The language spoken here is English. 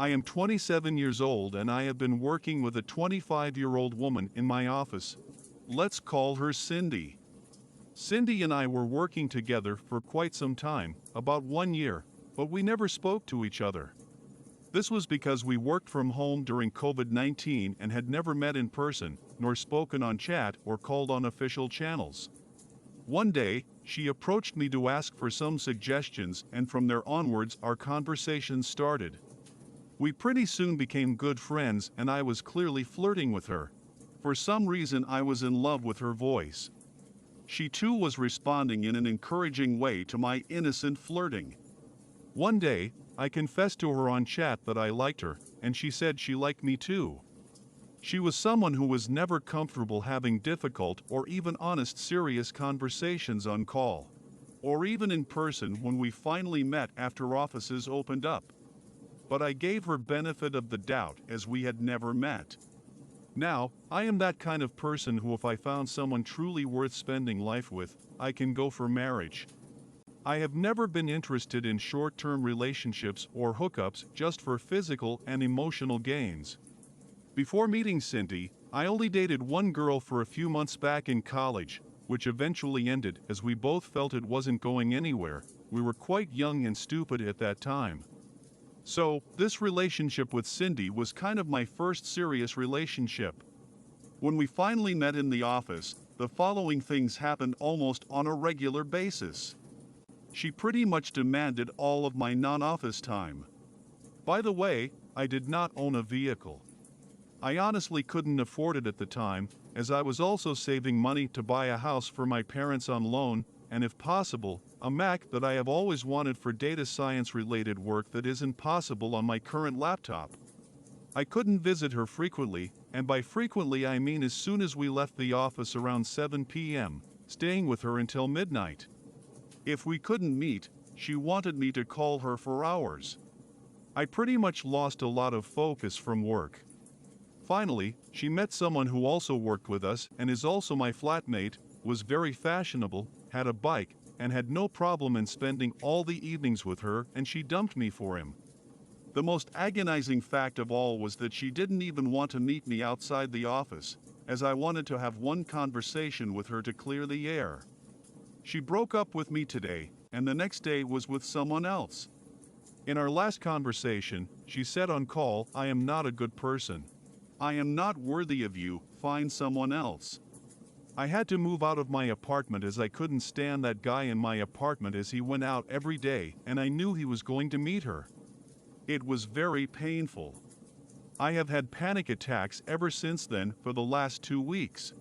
I am 27 years old and I have been working with a 25-year-old woman in my office. Let's call her Cindy. Cindy and I were working together for quite some time, about 1 year, but we never spoke to each other. This was because we worked from home during COVID-19 and had never met in person, nor spoken on chat or called on official channels. One day, she approached me to ask for some suggestions, and from there onwards our conversation started. We pretty soon became good friends and I was clearly flirting with her. For some reason I was in love with her voice. She too was responding in an encouraging way to my innocent flirting. One day, I confessed to her on chat that I liked her, and she said she liked me too. She was someone who was never comfortable having difficult or even honest serious conversations on call, or even in person when we finally met after offices opened up. But I gave her benefit of the doubt as we had never met. Now, I am that kind of person who, if I found someone truly worth spending life with, I can go for marriage. I have never been interested in short-term relationships or hookups just for physical and emotional gains. Before meeting Cindy, I only dated one girl for a few months back in college, which eventually ended as we both felt it wasn't going anywhere. We were quite young and stupid at that time. So, this relationship with Cindy was kind of my first serious relationship. When we finally met in the office, the following things happened almost on a regular basis. She pretty much demanded all of my non-office time. By the way, I did not own a vehicle. I honestly couldn't afford it at the time, as I was also saving money to buy a house for my parents on loan, and if possible, a Mac that I have always wanted for data science related work that isn't possible on my current laptop. I couldn't visit her frequently, and by frequently I mean as soon as we left the office around 7 p.m., staying with her until midnight. If we couldn't meet, she wanted me to call her for hours. I pretty much lost a lot of focus from work. Finally, she met someone who also worked with us and is also my flatmate, was very fashionable, had a bike, and had no problem in spending all the evenings with her, and she dumped me for him. The most agonizing fact of all was that she didn't even want to meet me outside the office, as I wanted to have one conversation with her to clear the air. She broke up with me today, and the next day was with someone else. In our last conversation, she said on call, "I am not a good person. I am not worthy of you, find someone else." I had to move out of my apartment as I couldn't stand that guy in my apartment as he went out every day, and I knew he was going to meet her. It was very painful. I have had panic attacks ever since then for the last 2 weeks.